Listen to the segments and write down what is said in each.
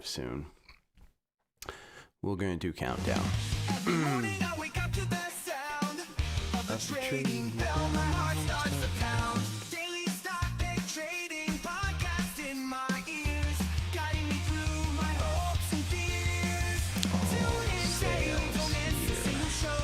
soon. We're going to do countdown. Every morning I wake up to the sound of the trading bell. My heart starts to pound. Daily stock pick trading podcast in my ears, guiding me through my hopes and fears. Tune in daily, don't miss a single show.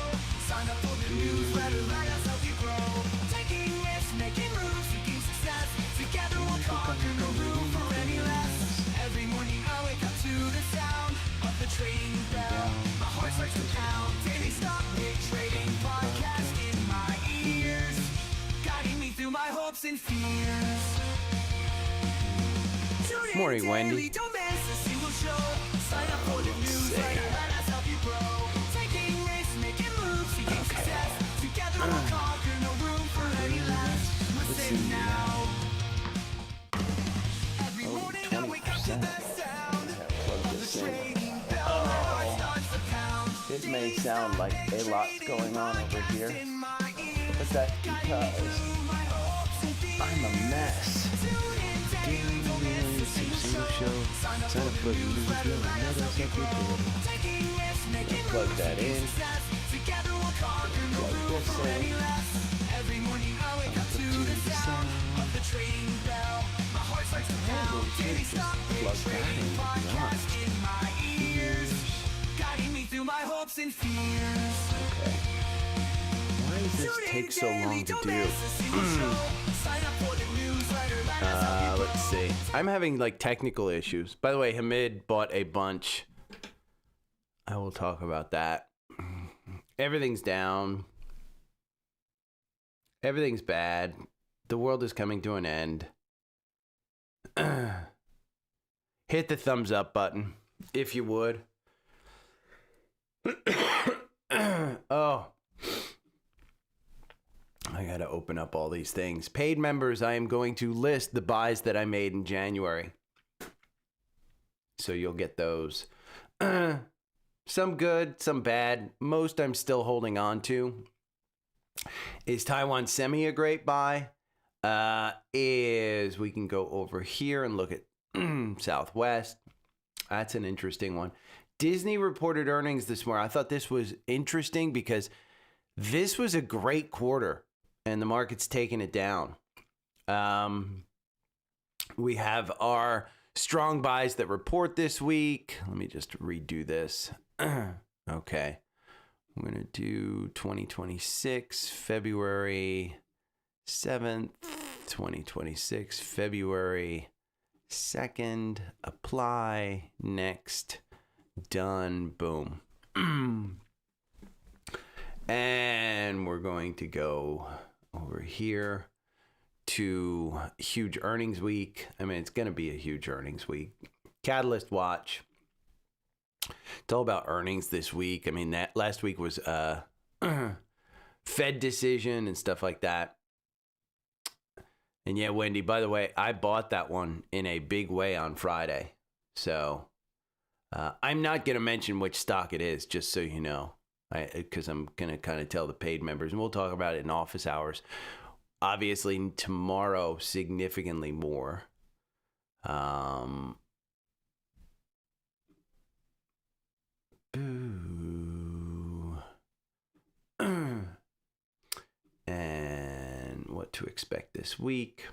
Sign up for the newsletter, let us help you grow. Taking risks, making moves, seeking success. Together we'll conquer, no room for any less. Every morning I wake up to the sound of the trading bell. My heart starts to pound. Daily stock pick trading podcast in my ears, guiding me through my hopes and fears. Tune in Morning, daily, Wendy. don't miss a single show. Sign up for the newsletter, let us help you grow. Taking risks, making moves, seeking success. Together we'll conquer, no room for any less. Listen now. Every morning I wake up to the sound of the trading bell. My heart starts to pound. It may sound like a lot's going on over here, In my ears, but that's because through my hopes and fears. I'm a mess. Tune in daily, don't miss a single show. Sign up for the newsletter, let us help you grow. Taking risks, making Plug moves, that seeking in. success. Together we'll conquer, no Plug room this for in. any less. Every morning I wake up to the sound of the trading bell. My heart starts to pound. Daily stock pick Plug that trading in, podcast in my ears, guiding me through my hopes and fears. Okay. Why does this take so long to do? Let's see. I'm having like technical issues. By the way, Hamid bought a bunch. I will talk about that. Everything's down. Everything's bad. The world is coming to an end. Hit the thumbs up button if you would. Oh. I gotta open up all these things. Paid members, I am going to list the buys that I made in January. So you'll get those. Some good, some bad. Most I'm still holding on to. Is Taiwan Semi a great buy? We can go over here and look at Southwest. That's an interesting one. Disney reported earnings this morning. I thought this was interesting because this was a great quarter and the market's taking it down. We have our strong buys that report this week. Let me just redo this. Okay. I'm going to do 2026, February 7th, 2026, February 2nd. Apply. Next. Done. Boom. And we're going to go over here to huge earnings week. I mean, it's going to be a huge earnings week. Catalyst watch. It's all about earnings this week. I mean, that last week was Fed decision and stuff like that. And yeah, Wendy, by the way, I bought that one in a big way on Friday. So I'm not going to mention which stock it is, just so you know, because I'm going to kind of tell the paid members, and we'll talk about it in office hours. Obviously, tomorrow, significantly more. And what to expect this week.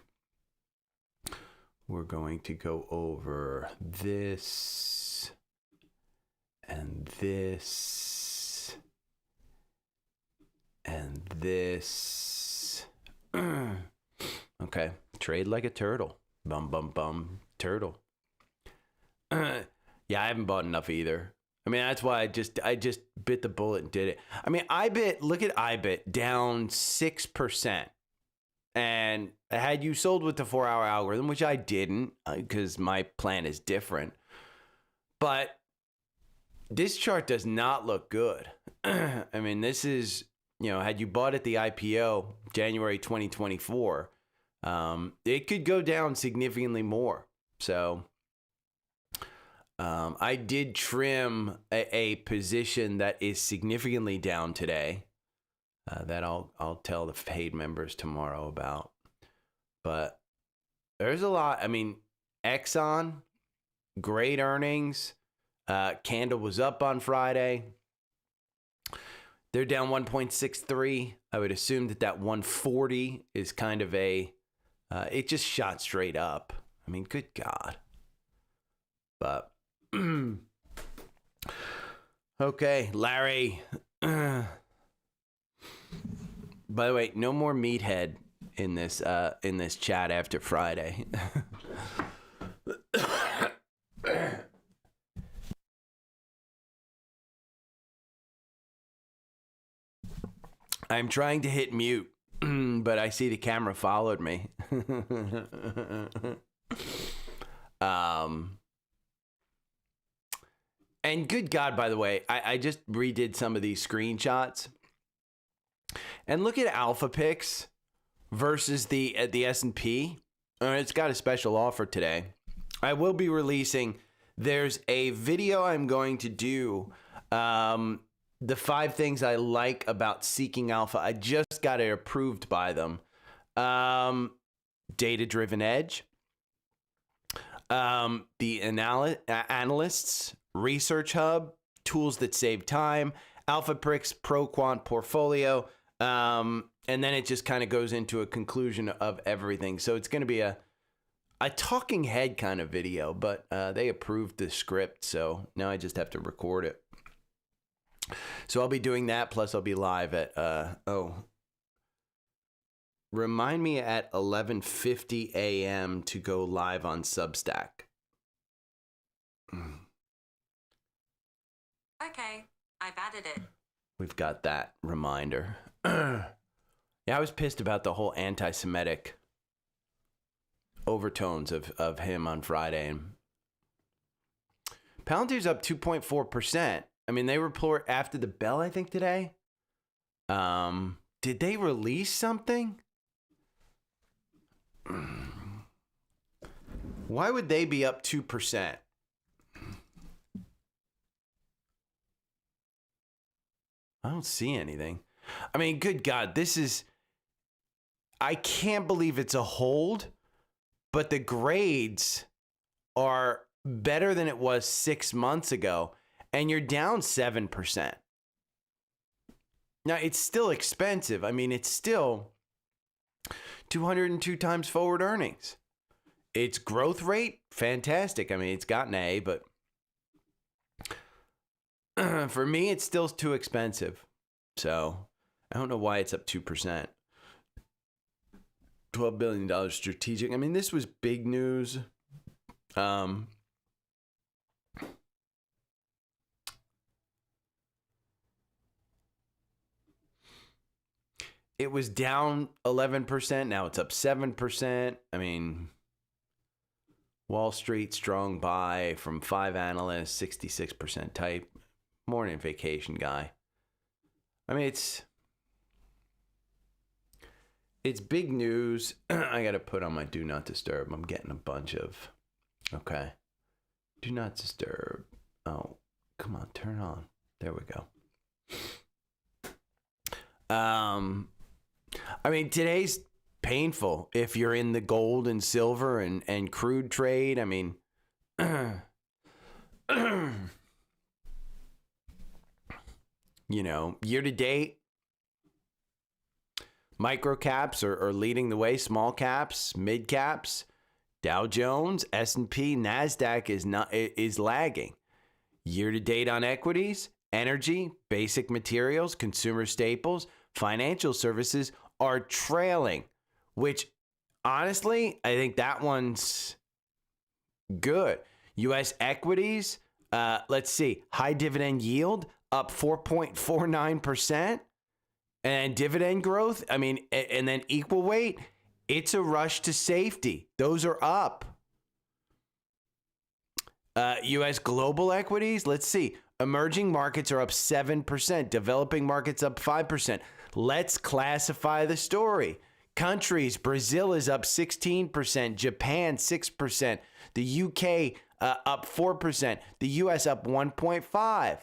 We're going to go over this and this and this. Okay, trade like a turtle. Bum, bum, bum, turtle. Yeah, I haven't bought enough either. I mean, that's why I just bit the bullet and did it. I mean, look at IBIT down 6%. And had you sold with the 4-hour algorithm, which I didn't because my plan is different, but this chart does not look good. I mean, this is, had you bought at the IPO January 2024, it could go down significantly more. So I did trim a position that is significantly down today. That I'll tell the paid members tomorrow about. But there's a lot. I mean, Exxon, great earnings. Candle was up on Friday. They're down 1.63. I would assume that 140 is kind of a, it just shot straight up. I mean, good God. But, okay, Larry. By the way, no more meathead in this chat after Friday. I'm trying to hit mute, but I see the camera followed me. And good God, by the way, I just redid some of these screenshots. And look at Alpha Picks versus the S&P. It's got a special offer today. I will be releasing, there's a video I'm going to do, the 5 things I like about Seeking Alpha. I just got it approved by them. Data-driven edge. The analysts, research hub, tools that save time, Alpha Pricks Pro Quant portfolio. And then it just kind of goes into a conclusion of everything. So it's going to be a talking head kind of video, but they approved the script. So now I just have to record it. So I'll be doing that. Plus I'll be live at, remind me at 11:50 a.m. to go live on Substack. Okay, I've added it. We've got that reminder. Yeah, I was pissed about the whole anti-Semitic overtones of him on Friday. And Palantir's up 2.4%. I mean, they report after the bell, I think, today. Did they release something? Why would they be up 2%? I don't see anything. I mean, good God, I can't believe it's a hold, but the grades are better than it was 6 months ago, and you're down 7%. Now, it's still expensive. I mean, it's still 202 times forward earnings. Its growth rate, fantastic. I mean, it's got an A, but for me, it's still too expensive. So I don't know why it's up 2%. $12 billion strategic. I mean, this was big news. It was down 11%. Now it's up 7%. I mean, Wall Street strong buy from 5 analysts, 66% type. Morning vacation guy. I mean, it's big news. I got to put on my do not disturb. I'm getting a bunch of, okay. Do not disturb. Oh, come on, turn on. There we go. I mean, today's painful if you're in the gold and silver and crude trade. I mean, you know, year to date, micro caps are leading the way. Small caps, mid caps, Dow Jones, S&P, NASDAQ is lagging. Year to date on equities, energy, basic materials, consumer staples, financial services are trailing, which honestly, I think that one's good. U.S. equities, let's see, high dividend yield up 4.49%, and dividend growth, I mean, and then equal weight, it's a rush to safety. Those are up. U.S. global equities, let's see, emerging markets are up 7%, developing markets up 5%. Let's classify the story. Countries, Brazil is up 16%, Japan 6%, the UK up 4%, the US up 1.5%.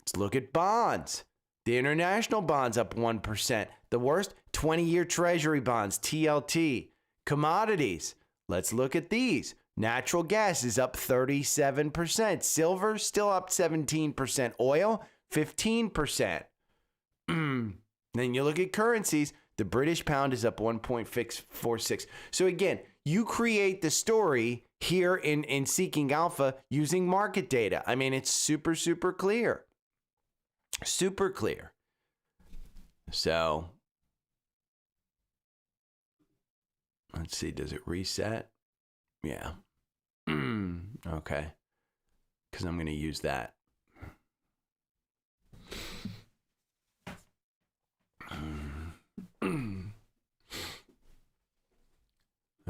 Let's look at bonds. The international bonds up 1%. The worst, 20-year treasury bonds, TLT. Commodities. Let's look at these. Natural gas is up 37%. Silver still up 17%. Oil, 15%. Then you look at currencies. The British pound is up 1.46. So again, you create the story here in Seeking Alpha using market data. I mean, it's super, super clear. Super clear. So let's see, does it reset? Yeah. Okay. Because I'm going to use that.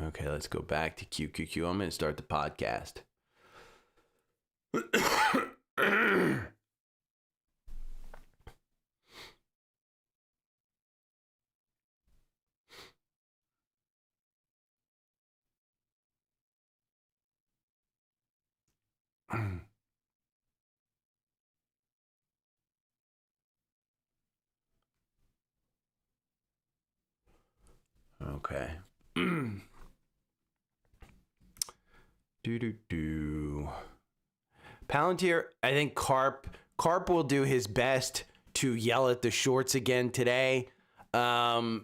Okay, let's go back to QQQ. I'm going to start the podcast. Okay. Palantir, I think Carp will do his best to yell at the shorts again today. I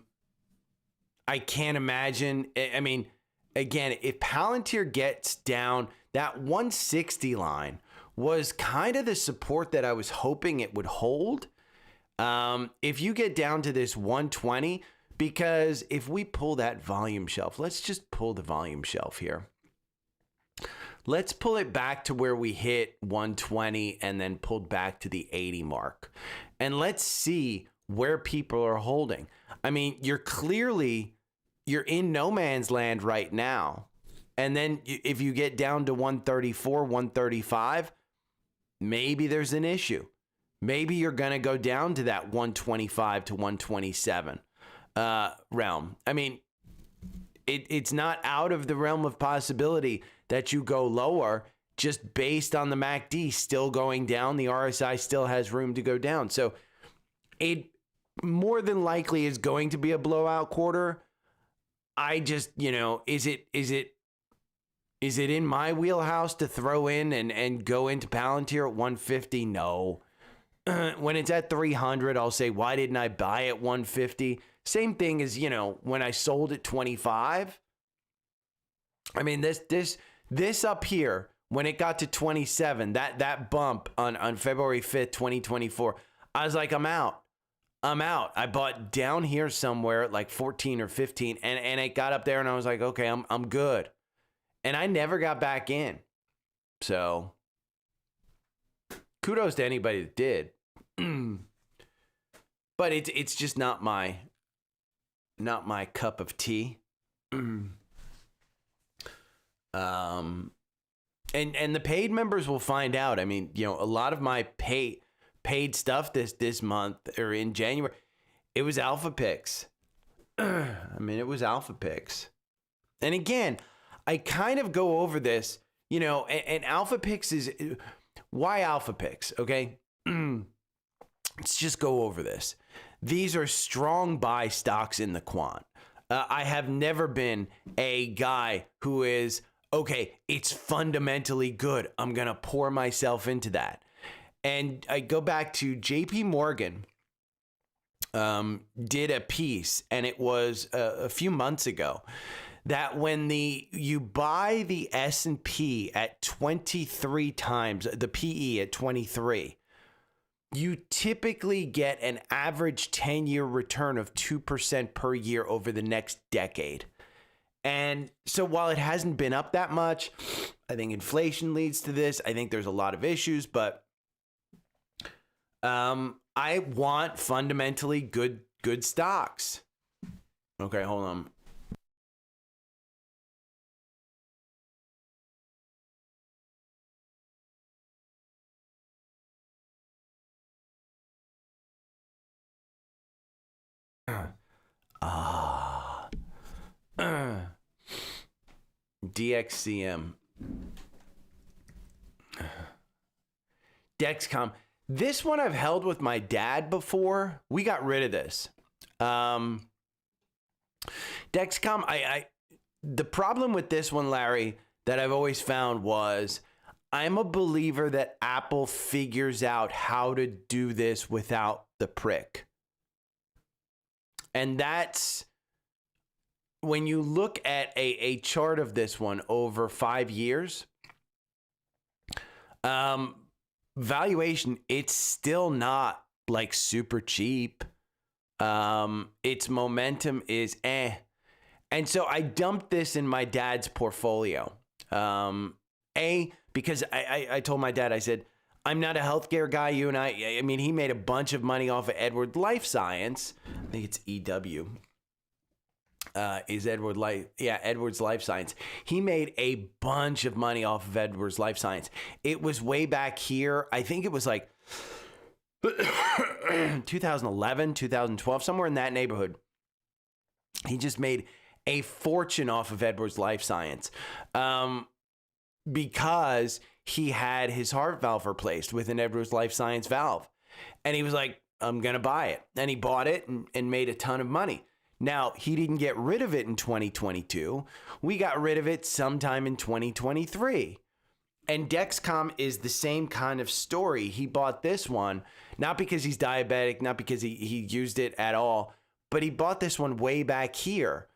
can't imagine. I mean, again, if Palantir gets down, that 160 line was kind of the support that I was hoping it would hold. If you get down to this 120, because if we pull that volume shelf, let's just pull the volume shelf here. Let's pull it back to where we hit 120 and then pulled back to the 80 mark. And let's see where people are holding. I mean, you're in no man's land right now. And then if you get down to 134, 135, maybe there's an issue. Maybe you're going to go down to that 125 to 127 realm. I mean, it's not out of the realm of possibility that you go lower just based on the MACD still going down. The RSI still has room to go down. So it more than likely is going to be a blowout quarter. I just, is it in my wheelhouse to throw in and go into Palantir at 150? No. When it's at 300, I'll say, why didn't I buy at 150? Same thing as, when I sold at 25. I mean, this up here, when it got to 27, that bump on February 5th, 2024, I was like, I'm out. I bought down here somewhere at like 14 or 15, and it got up there, and I was like, okay, I'm good. And I never got back in. So kudos to anybody that did. But it's just not my cup of tea. And the paid members will find out. I mean, a lot of my paid stuff this month or in January, it was alpha picks. It was alpha picks. And again, I kind of go over this, and alpha picks is why alpha picks. Okay. Let's just go over this. These are strong buy stocks in the quant. I have never been a guy who is, okay, it's fundamentally good, I'm going to pour myself into that. And I go back to JP Morgan did a piece, and it was a few months ago, that when you buy the S&P at 23 times, the PE at 23, you typically get an average 10-year return of 2% per year over the next decade. And so while it hasn't been up that much, I think inflation leads to this. I think there's a lot of issues, but I want fundamentally good stocks. Okay, hold on. DXCM. Dexcom. This one I've held with my dad before. We got rid of this. Dexcom, the problem with this one, Larry, that I've always found was I'm a believer that Apple figures out how to do this without the prick. And that's when you look at a chart of this one over 5 years, valuation, it's still not like super cheap. Its momentum is And so I dumped this in my dad's portfolio. Because I told my dad, I said, I'm not a healthcare guy. You and I mean, he made a bunch of money off of Edward Life Science. I think it's EW. Is Edward Life? Yeah, Edward's Life Science. He made a bunch of money off of Edward's Life Science. It was way back here. I think it was like 2011, 2012, somewhere in that neighborhood. He just made a fortune off of Edward's Life Science because he had his heart valve replaced with an Edward's Life Science valve. And he was like, I'm going to buy it. And he bought it and made a ton of money. Now, he didn't get rid of it in 2022. We got rid of it sometime in 2023. And Dexcom is the same kind of story. He bought this one, not because he's diabetic, not because he used it at all, but he bought this one way back here.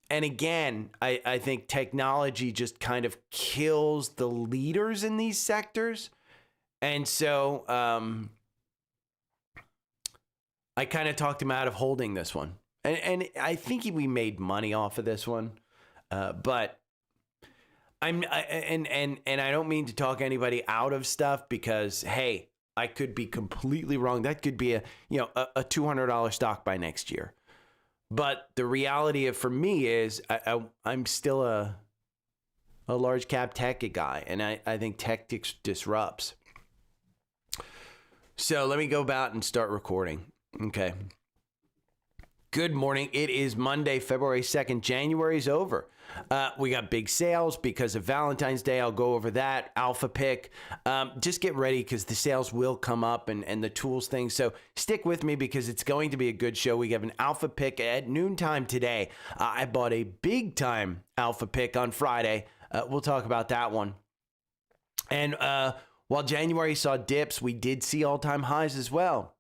And again, I think technology just kind of kills the leaders in these sectors. And so I kind of talked him out of holding this one. And I think we made money off of this one. But I don't mean to talk anybody out of stuff because, hey, I could be completely wrong. That could be a $200 stock by next year. But the reality for me is I'm still a large cap tech guy, and I think tech disrupts. So let me go about and start recording. Okay. Good morning. It is Monday, February 2nd. January's over. We got big sales because of Valentine's Day. I'll go over that. Alpha pick. Just get ready because the sales will come up and the tools thing. So stick with me because it's going to be a good show. We have an alpha pick at noontime today. I bought a big time alpha pick on Friday. We'll talk about that one. And while January saw dips, we did see all-time highs as well.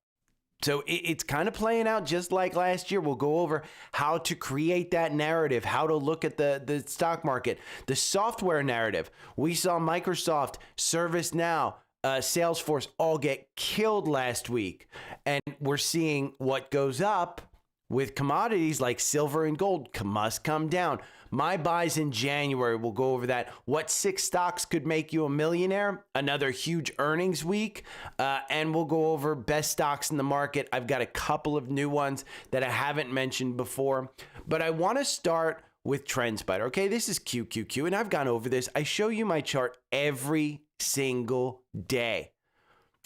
So it's kind of playing out just like last year. We'll go over how to create that narrative, how to look at the stock market, the software narrative. We saw Microsoft, ServiceNow, Salesforce all get killed last week. And we're seeing what goes up with commodities like silver and gold must come down. My buys in January, we'll go over that. What 6 stocks could make you a millionaire? Another huge earnings week. And we'll go over best stocks in the market. I've got a couple of new ones that I haven't mentioned before. But I want to start with TrendSpider. Okay, this is QQQ, and I've gone over this. I show you my chart every single day.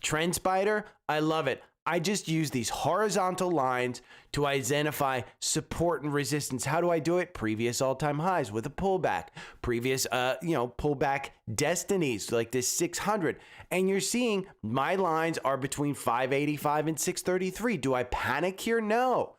TrendSpider, I love it. I just use these horizontal lines to identify support and resistance. How do I do it? Previous all-time highs with a pullback. Previous, pullback destinies like this 600. And you're seeing my lines are between 585 and 633. Do I panic here? No.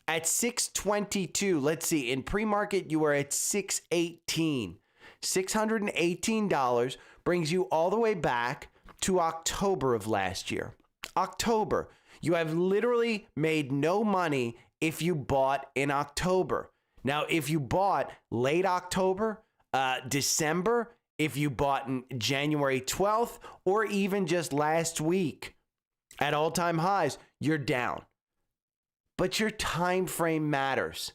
At 622, let's see. In pre-market, you are at 618. $618 brings you all the way back to October of last year. October. You have literally made no money if you bought in October. Now, if you bought late October, December, if you bought in January 12th, or even just last week at all-time highs, you're down. But your time frame matters.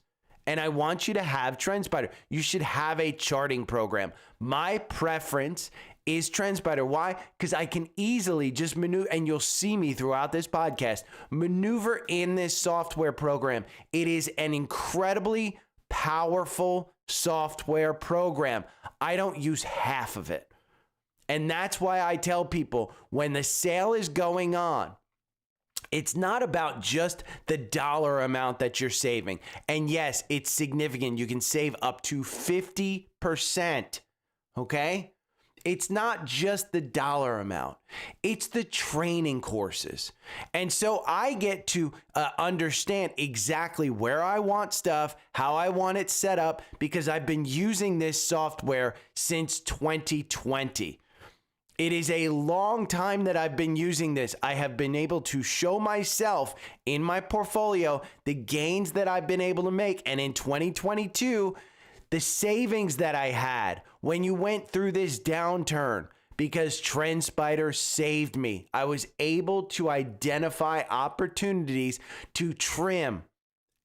And I want you to have TrendSpider. You should have a charting program. My preference is TrendSpider. Why? Because I can easily just maneuver, and you'll see me throughout this podcast, maneuver in this software program. It is an incredibly powerful software program. I don't use half of it. And that's why I tell people when the sale is going on, it's not about just the dollar amount that you're saving. And yes, it's significant. You can save up to 50%. Okay? It's not just the dollar amount. It's the training courses. And so I get to understand exactly where I want stuff, how I want it set up, because I've been using this software since 2020. It is a long time that I've been using this. I have been able to show myself in my portfolio the gains that I've been able to make. And in 2022, the savings that I had when you went through this downturn, because TrendSpider saved me. I was able to identify opportunities to trim.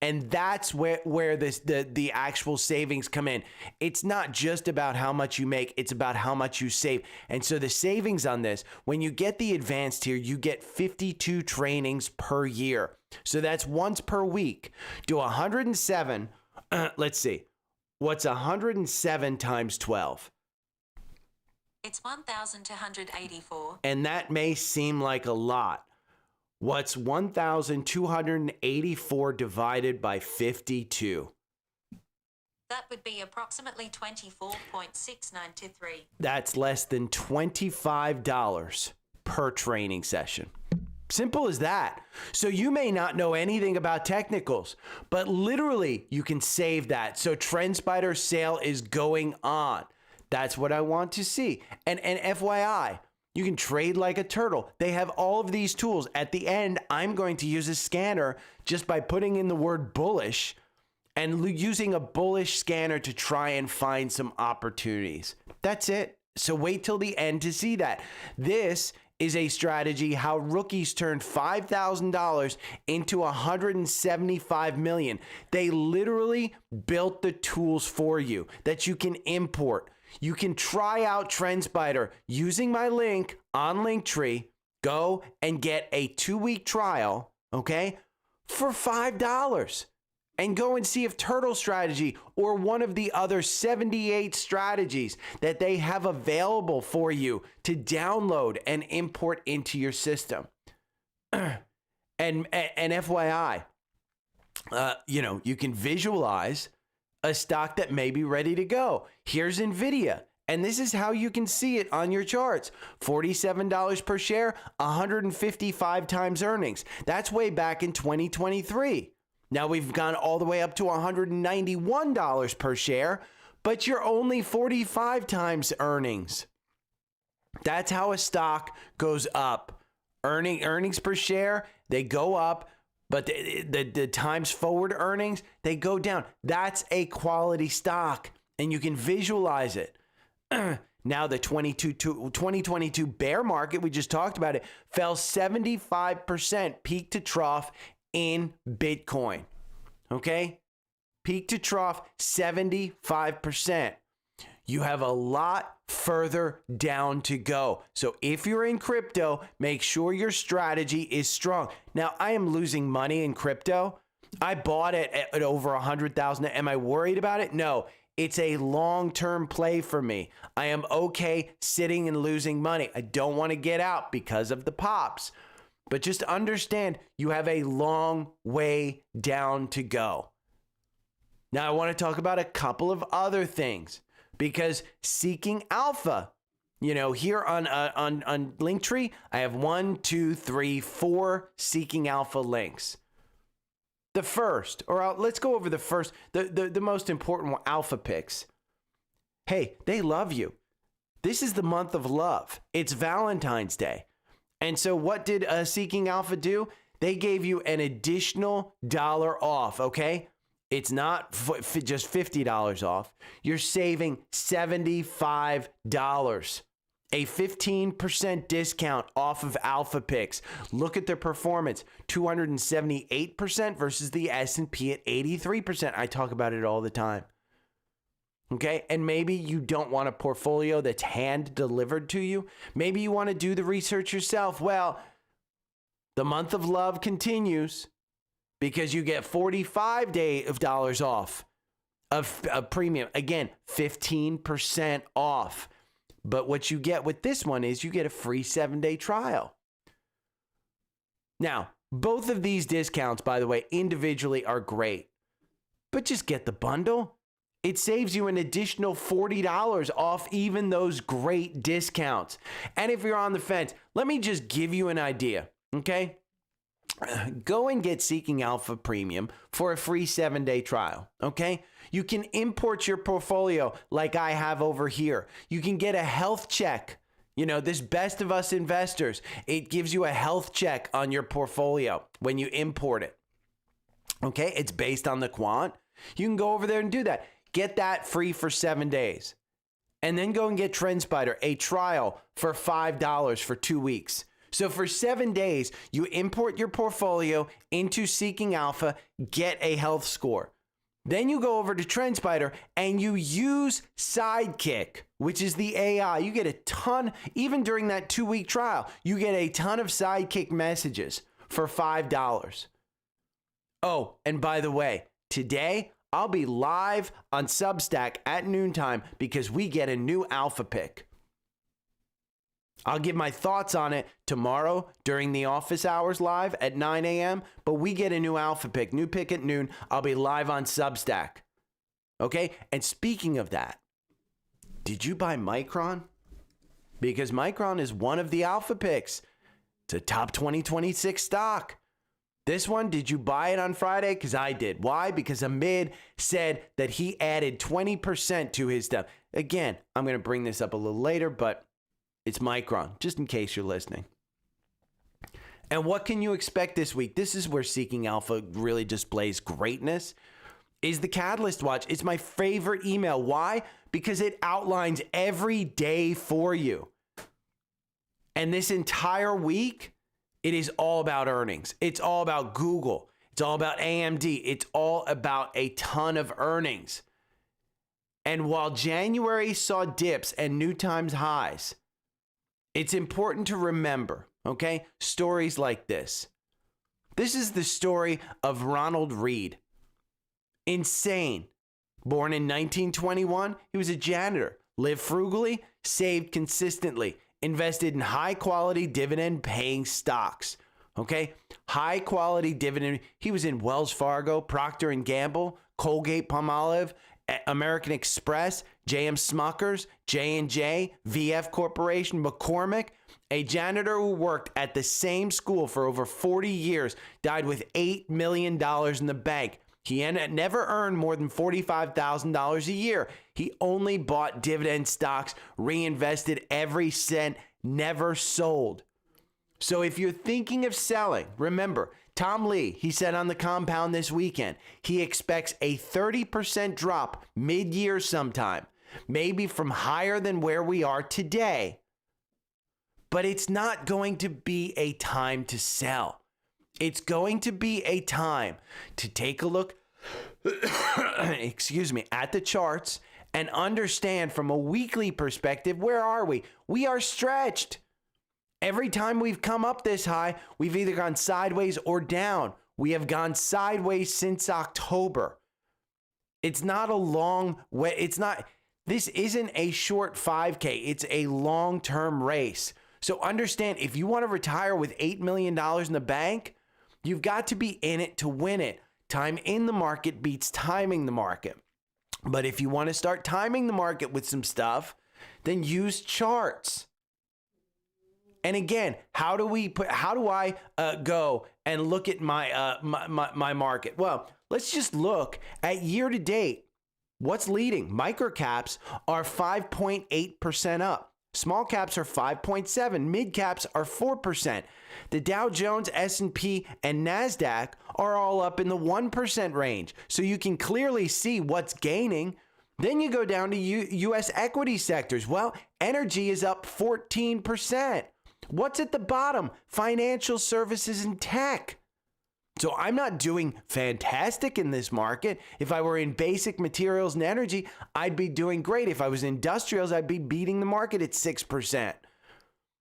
And that's where the actual savings come in. It's not just about how much you make, it's about how much you save. And so the savings on this, when you get the advanced tier, you get 52 trainings per year. So that's once per week. Do 107, let's see. What's 107 times 12? It's 1,284. And that may seem like a lot. What's 1,284 divided by 52? That would be approximately 24.693. That's less than $25 per training session. Simple as that. So you may not know anything about technicals, but literally you can save that. So TrendSpider sale is going on. That's what I want to see. And FYI, you can trade like a turtle. They have all of these tools. At the end, I'm going to use a scanner just by putting in the word bullish and using a bullish scanner to try and find some opportunities. That's it. So wait till the end to see that. This is a strategy how rookies turned $5,000 into $175 million. They literally built the tools for you that you can import. You can try out TrendSpider using my link on Linktree. Go and get a 2-week trial, okay, for $5. And go and see if Turtle Strategy or one of the other 78 strategies that they have available for you to download and import into your system. and FYI, you can visualize a stock that may be ready to go. Here's NVIDIA. And this is how you can see it on your charts. $47 per share, 155 times earnings. That's way back in 2023. Now we've gone all the way up to $191 per share, but you're only 45 times earnings. That's how a stock goes up. Earnings per share, they go up, but the times forward earnings, they go down. That's a quality stock, and you can visualize it. Now the 2022 bear market, we just talked about it, fell 75% peak to trough in Bitcoin. Okay? Peak to trough, 75%. You have a lot further down to go. So if you're in crypto, make sure your strategy is strong. Now, I am losing money in crypto. I bought it at over 100,000. Am I worried about it? No. It's a long-term play for me. I am okay sitting and losing money. I don't want to get out because of the pops. But just understand you have a long way down to go. Now, I want to talk about a couple of other things because seeking alpha, here on Linktree, I have 4 seeking alpha links. The first, let's go over the first, the most important one, alpha picks. Hey, they love you. This is the month of love. It's Valentine's Day. And so what did Seeking Alpha do? They gave you an additional $1 off, okay? It's not just $50 off. You're saving $75. A 15% discount off of Alpha Picks. Look at their performance. 278% versus the S&P at 83%. I talk about it all the time. Okay, and maybe you don't want a portfolio that's hand delivered to you. Maybe you want to do the research yourself. Well, the month of love continues because you get $45 off of premium. Again, 15% off. But what you get with this one is you get a free 7-day trial. Now, both of these discounts, by the way, individually are great. But just get the bundle. It saves you an additional $40 off even those great discounts. And if you're on the fence, let me just give you an idea, okay? Go and get Seeking Alpha Premium for a free 7-day trial, okay? You can import your portfolio like I have over here. You can get a health check. You know, this Best of Us Investors, it gives you a health check on your portfolio when you import it. Okay, it's based on the quant. You can go over there and do that. Get that free for 7 days. And then go and get TrendSpider, a trial for $5 for 2 weeks. So for 7 days, you import your portfolio into Seeking Alpha, get a health score. Then you go over to TrendSpider and you use Sidekick, which is the AI. You get a ton, even during that 2-week trial, you get a ton of Sidekick messages for $5. Oh, and by the way, today I'll be live on Substack at noontime because we get a new alpha pick. I'll give my thoughts on it tomorrow during the office hours live at 9 a.m., but we get a new alpha pick, new pick at noon. I'll be live on Substack. Okay? And speaking of that, did you buy Micron? Because Micron is one of the alpha picks. It's a top 2026 stock. This one, did you buy it on Friday? Because I did. Why? Because Amid said that he added 20% to his stuff. Again, I'm going to bring this up a little later, but it's Micron, just in case you're listening. And what can you expect this week? This is where Seeking Alpha really displays greatness, is the Catalyst Watch. It's my favorite email. Why? Because it outlines every day for you. And this entire week, it is all about earnings. It's all about Google. It's all about AMD. It's all about a ton of earnings. And while January saw dips and new times highs, it's important to remember, okay, stories like this. This is the story of Ronald Reed. Insane. Born in 1921, he was a janitor, lived frugally, saved consistently, invested in high-quality dividend-paying stocks, okay? High-quality dividend. He was in Wells Fargo, Procter & Gamble, Colgate-Palmolive, American Express, J.M. Smuckers, J&J, VF Corporation, McCormick. A janitor who worked at the same school for over 40 years died with $8 million in the bank. He never earned more than $45,000 a year. He only bought dividend stocks, reinvested every cent, never sold. So if you're thinking of selling, remember, Tom Lee, he said on the compound this weekend, he expects a 30% drop mid-year sometime, maybe from higher than where we are today. But it's not going to be a time to sell. It's going to be a time to take a look, at the charts and understand from a weekly perspective, where are we? We are stretched. Every time we've come up this high, we've either gone sideways or down. We have gone sideways since October. It's not a long way. This isn't a short 5K. It's a long-term race. So understand, if you want to retire with $8 million in the bank, you've got to be in it to win it. Time in the market beats timing the market. But if you want to start timing the market with some stuff, then use charts. And again, how do I go and look at my market? Well, let's just look at year to date. What's leading? Microcaps are 5.8% up. Small caps are 5.7%. Mid caps are 4%. The Dow Jones, S&P, and NASDAQ are all up in the 1% range. So you can clearly see what's gaining. Then you go down to U.S. equity sectors. Well, energy is up 14%. What's at the bottom? Financial services and tech. So I'm not doing fantastic in this market. If I were in basic materials and energy, I'd be doing great. If I was in industrials, I'd be beating the market at 6%.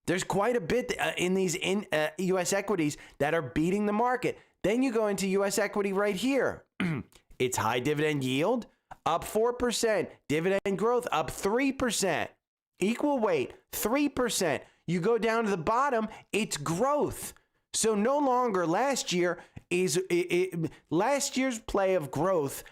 There's quite a bit in these U.S. equities that are beating the market. Then you go into U.S. equity right here. It's high dividend yield, up 4%. Dividend growth, up 3%. Equal weight, 3%. You go down to the bottom, it's growth. So no longer last year's play of growth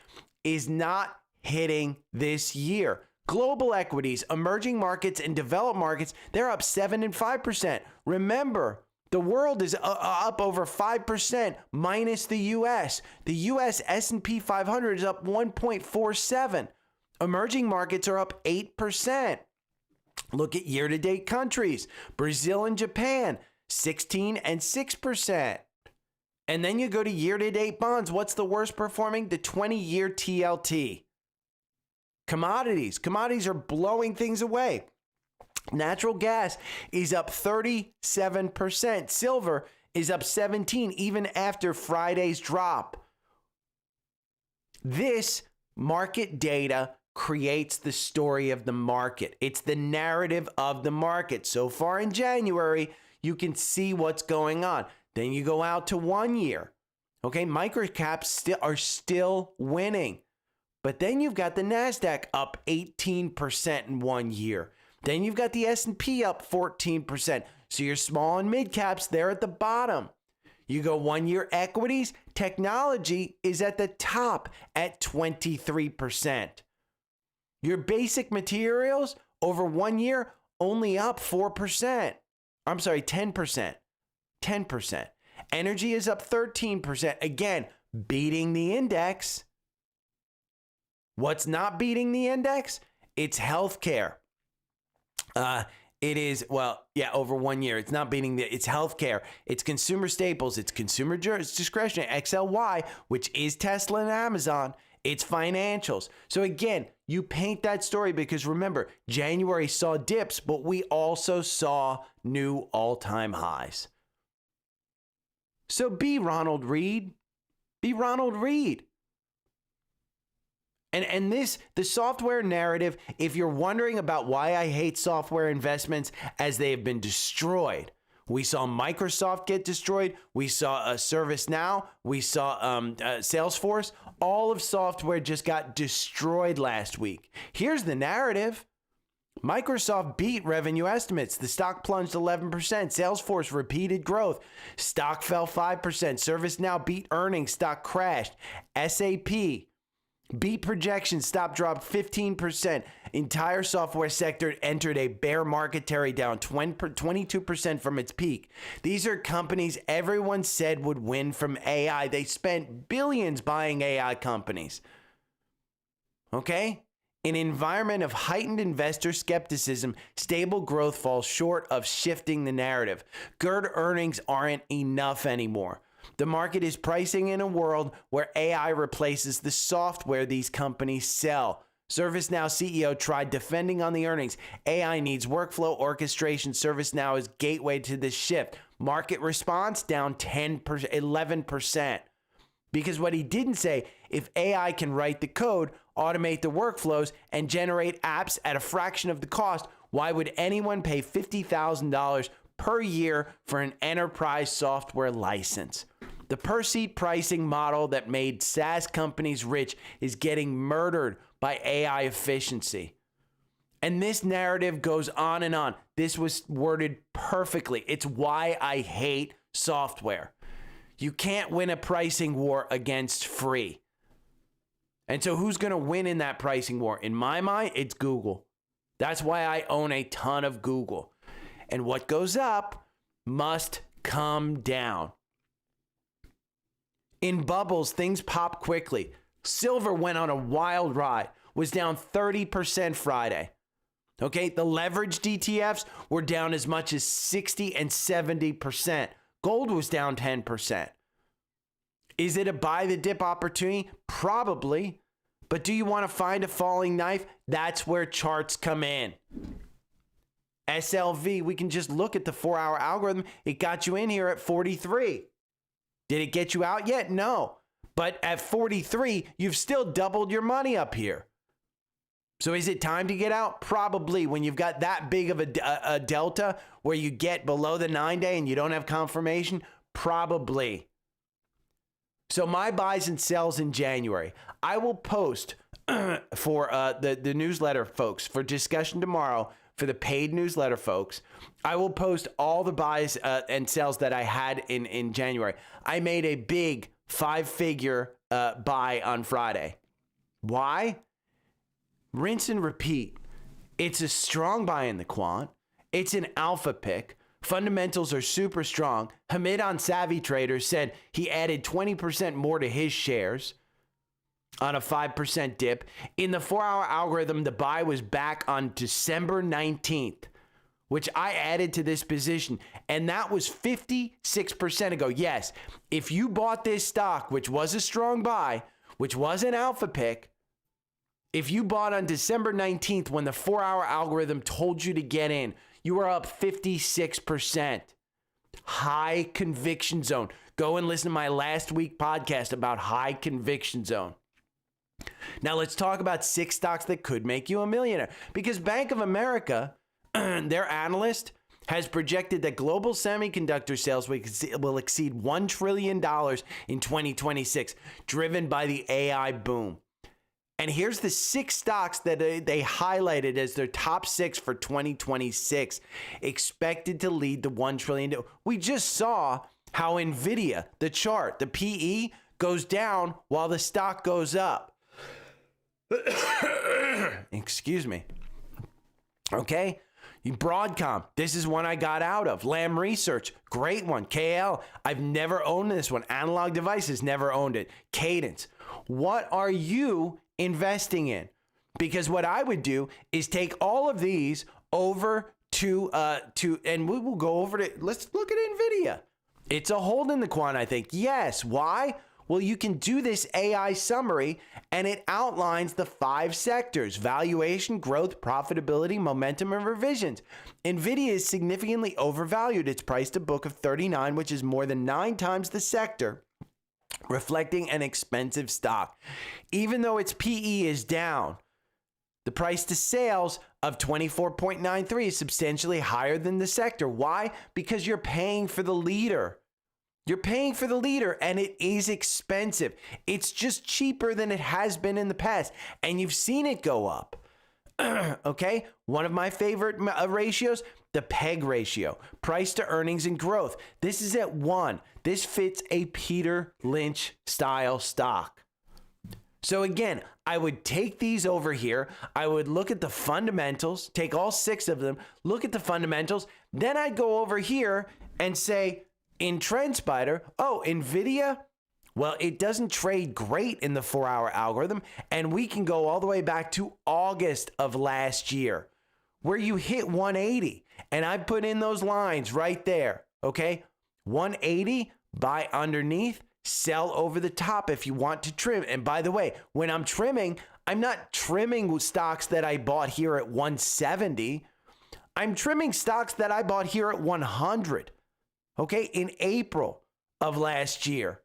is not hitting this year. Global equities, emerging markets, and developed markets, they're up 7 and 5%. Remember, the world is up over 5% minus the U.S. The U.S. S&P 500 is up 1.47. Emerging markets are up 8%. Look at year-to-date countries. Brazil and Japan, 16 and 6%. And then you go to year-to-date bonds. What's the worst performing? The 20-year TLT. Commodities. Commodities are blowing things away. Natural gas is up 37%. Silver is up 17% even after Friday's drop. This market data creates the story of the market. It's the narrative of the market. So far in January, you can see what's going on. Then you go out to 1 year. Okay, microcaps are still winning. But then you've got the NASDAQ up 18% in 1 year. Then you've got the S&P up 14%. So your small and mid caps, they're at the bottom. You go 1 year equities, technology is at the top at 23%. Your basic materials over 1 year only up 4%. I'm sorry, 10%. 10%. Energy is up 13%. Again, beating the index. What's not beating the index? It's healthcare. It is, over 1 year. It's not beating it's healthcare. It's consumer staples. It's consumer discretionary. XLY, which is Tesla and Amazon. It's financials. So again, you paint that story because remember, January saw dips, but we also saw new all-time highs. So be Ronald Reed. Be Ronald Reed. And the software narrative, if you're wondering about why I hate software investments as they have been destroyed, we saw Microsoft get destroyed. We saw ServiceNow. We saw Salesforce. All of software just got destroyed last week. Here's the narrative. Microsoft beat revenue estimates. The stock plunged 11%. Salesforce repeated growth. Stock fell 5%. ServiceNow beat earnings. Stock crashed. SAP beat projections, stock dropped 15%. Entire software sector entered a bear market, down 22% from its peak. These are companies everyone said would win from AI. They spent billions buying AI companies. Okay? In an environment of heightened investor skepticism, stable growth falls short of shifting the narrative. Good earnings aren't enough anymore. The market is pricing in a world where AI replaces the software these companies sell. ServiceNow CEO tried defending on the earnings. AI needs workflow orchestration. ServiceNow is gateway to this shift. Market response down 11%. Because what he didn't say, if AI can write the code, automate the workflows, and generate apps at a fraction of the cost, why would anyone pay $50,000 per year for an enterprise software license? The per-seat pricing model that made SaaS companies rich is getting murdered by AI efficiency. And this narrative goes on and on. This was worded perfectly. It's why I hate software. You can't win a pricing war against free. And so who's going to win in that pricing war? In my mind, it's Google. That's why I own a ton of Google. And what goes up must come down. In bubbles, things pop quickly. Silver went on a wild ride, was down 30% Friday. Okay, the leveraged ETFs were down as much as 60 and 70%. Gold was down 10%. Is it a buy the dip opportunity? Probably. But do you want to find a falling knife? That's where charts come in. SLV, we can just look at the 4-hour algorithm. It got you in here at 43. Did it get you out yet? No. But at 43, you've still doubled your money up here. So is it time to get out? Probably. When you've got that big of a delta where you get below the 9-day and you don't have confirmation, probably. So my buys and sells in January. I will post for the newsletter folks for discussion tomorrow. For the paid newsletter folks, I will post all the buys and sells that I had in January. I made a big 5-figure buy on Friday. Why? rinse and repeat. It's a strong buy in the quant. It's an alpha pick. Fundamentals are super strong. Hamid on Savvy Trader said he added 20% more to his shares on a 5% dip. In the 4-hour algorithm, the buy was back on December 19th, which I added to this position, and that was 56% ago. Yes, if you bought this stock, which was a strong buy, which was an alpha pick, if you bought on December 19th when the 4-hour algorithm told you to get in, you were up 56%. High conviction zone. Go and listen to my last week podcast about high conviction zone. Now let's talk about 6 stocks that could make you a millionaire. Because Bank of America, their analyst, has projected that global semiconductor sales will exceed $1 trillion in 2026, driven by the AI boom. And here's the 6 stocks that they highlighted as their top 6 for 2026, expected to lead to $1 trillion. We just saw how NVIDIA, the chart, the PE, goes down while the stock goes up. Excuse me. Okay. Broadcom, this is one I got out of. Lam Research, great one. KL, I've never owned this one. Analog Devices, never owned it. Cadence, what are you investing in? Because what I would do is take all of these over to and we will go over to, let's look at NVIDIA. It's a hold in the quant, I think. Yes. Why? Well, you can do this AI summary and it outlines the 5 sectors: valuation, growth, profitability, momentum, and revisions. NVIDIA is significantly overvalued. It's priced to book of 39, which is more than 9 times the sector, reflecting an expensive stock. Even though its PE is down, the price to sales of 24.93 is substantially higher than the sector. Why? Because you're paying for the leader. You're paying for the leader, and it is expensive. It's just cheaper than it has been in the past, and you've seen it go up. Okay? One of my favorite ratios, the PEG ratio, price to earnings and growth. This is at 1. This fits a Peter Lynch style stock. So again, I would take these over here. I would look at the fundamentals, take all 6 of them, look at the fundamentals. Then I'd go over here and say, in TrendSpider, oh, NVIDIA, well, it doesn't trade great in the 4-hour algorithm. And we can go all the way back to August of last year, where you hit 180. And I put in those lines right there, okay? 180, buy underneath, sell over the top if you want to trim. And by the way, when I'm trimming, I'm not trimming stocks that I bought here at 170. I'm trimming stocks that I bought here at 100. Okay, in April of last year,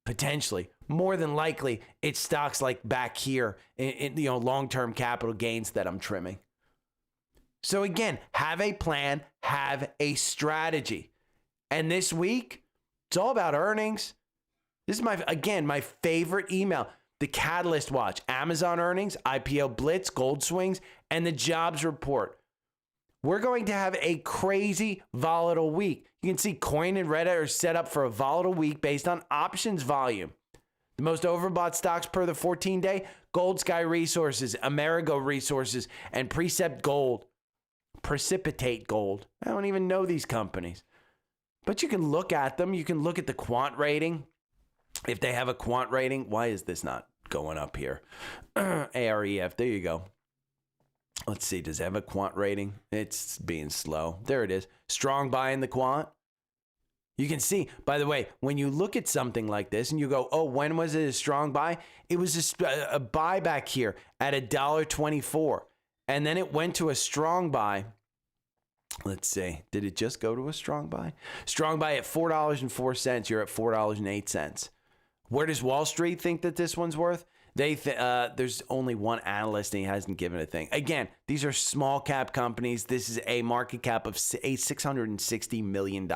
potentially, more than likely, it's stocks like back here in long-term capital gains that I'm trimming. So again, have a plan, have a strategy. And this week, it's all about earnings. This is my favorite email, the Catalyst Watch, Amazon earnings, IPO blitz, gold swings, and the jobs report. We're going to have a crazy volatile week. You can see Coin and Reddit are set up for a volatile week based on options volume. The most overbought stocks per the 14-day, Gold Sky Resources, Amerigo Resources, and Precept Gold. Precipitate Gold. I don't even know these companies. But you can look at them. You can look at the quant rating. If they have a quant rating, why is this not going up here? AREF, there you go. Let's see, does it have a quant rating? It's being slow. There it is. Strong buy in the quant. You can see, by the way, when you look at something like this and you go, oh, when was it a strong buy? It was a buy back here at $1.24. And then it went to a strong buy. Let's see. Did it just go to a strong buy? Strong buy at $4.04. You're at $4.08. Where does Wall Street think that this one's worth? There's only one analyst and he hasn't given a thing. Again, these are small cap companies. This is a market cap of $660 million.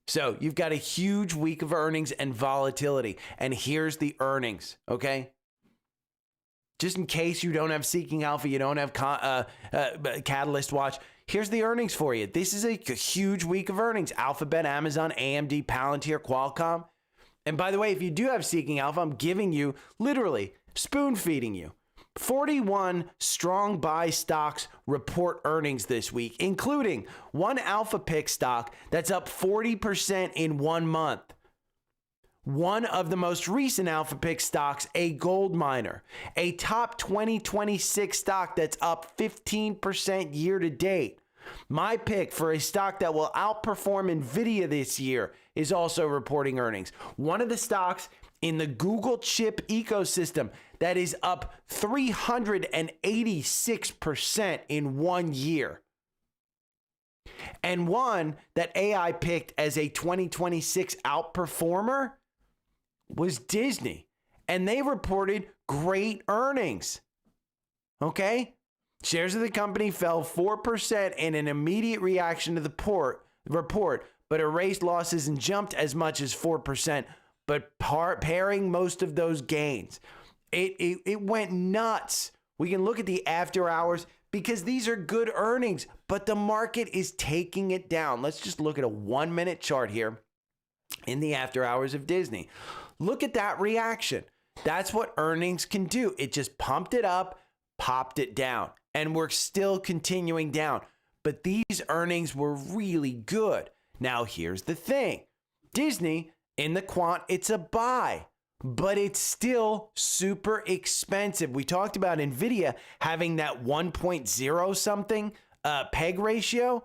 So you've got a huge week of earnings and volatility. And here's the earnings, okay? Just in case you don't have Seeking Alpha, you don't have Catalyst Watch, here's the earnings for you. This is a huge week of earnings. Alphabet, Amazon, AMD, Palantir, Qualcomm. And by the way, if you do have Seeking Alpha, I'm giving you, literally, spoon feeding you 41 strong buy stocks report earnings this week, including one alpha pick stock that's up 40% in 1 month. One of the most recent alpha pick stocks, a gold miner, a top 2026 stock that's up 15% year to date. My pick for a stock that will outperform Nvidia this year is also reporting earnings. One of the stocks in the Google chip ecosystem that is up 386% in 1 year. And one that AI picked as a 2026 outperformer was Disney. And they reported great earnings. Okay? Shares of the company fell 4% in an immediate reaction to the report, but erased losses and jumped as much as 4%, but pairing most of those gains. It went nuts. We can look at the after hours because these are good earnings, but the market is taking it down. Let's just look at a 1 minute chart here in the after hours of Disney. Look at that reaction. That's what earnings can do. It just pumped it up, popped it down, and we're still continuing down. But these earnings were really good. Now, here's the thing. Disney, in the quant, it's a buy, but it's still super expensive. We talked about Nvidia having that 1.0 something peg ratio.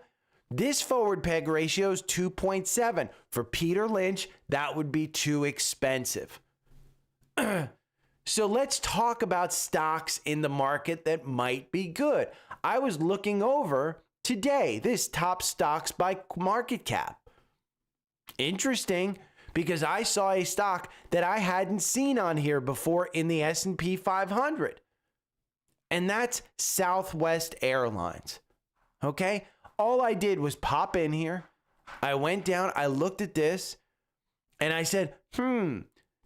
This forward peg ratio is 2.7. For Peter Lynch, that would be too expensive. So let's talk about stocks in the market that might be good. I was looking over today, this top stocks by market cap. Interesting, because I saw a stock that I hadn't seen on here before in the S&P 500. And that's Southwest Airlines. Okay? All I did was pop in here. I went down, I looked at this, and I said,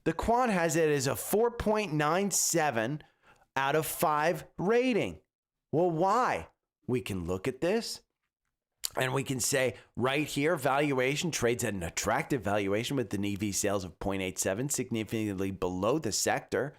the quant has it as a 4.97 out of 5 rating. Well, why? We can look at this and we can say right here, valuation trades at an attractive valuation with an EV sales of 0.87, significantly below the sector.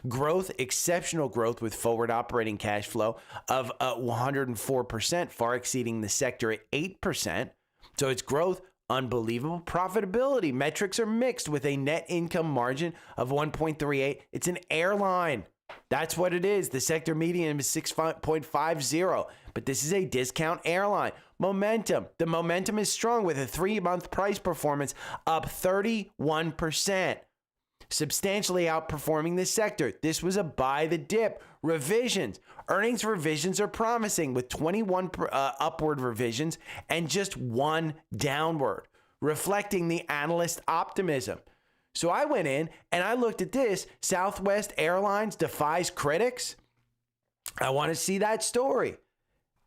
Growth, exceptional growth with forward operating cash flow of 104%, far exceeding the sector at 8%. So it's growth, unbelievable. Profitability metrics are mixed with a net income margin of 1.38. It's an airline. That's what it is. The sector median is 6.50, but this is a discount airline. Momentum. The momentum is strong with a 3-month price performance up 31%, substantially outperforming the sector. This was a buy the dip. Revisions. Earnings revisions are promising with 21 upward revisions and just 1 downward, reflecting the analyst optimism. So I went in and I looked at this. Southwest Airlines defies critics. I want to see that story.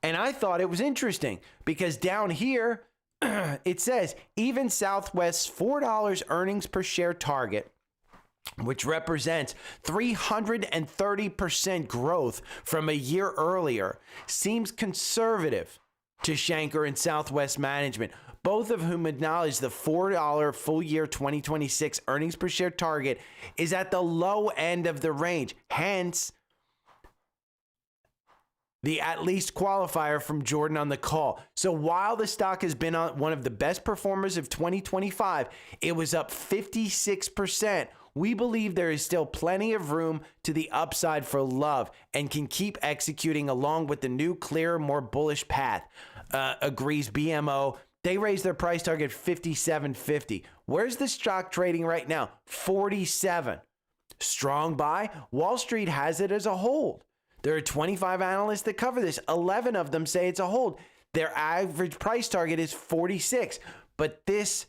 And I thought it was interesting because down here, it says even Southwest's $4 earnings per share target, which represents 330% growth from a year earlier, seems conservative to Shanker and Southwest management, both of whom acknowledge the $4 full year 2026 earnings per share target is at the low end of the range. Hence, the at least qualifier from Jordan on the call. So while the stock has been on one of the best performers of 2025, it was up 56%. We believe there is still plenty of room to the upside for Love and can keep executing along with the new, clearer, more bullish path, agrees BMO. They raised their price target $57.50. Where's the stock trading right now? 47. Strong buy. Wall Street has it as a hold. There are 25 analysts that cover this. 11 of them say it's a hold. Their average price target is 46. But this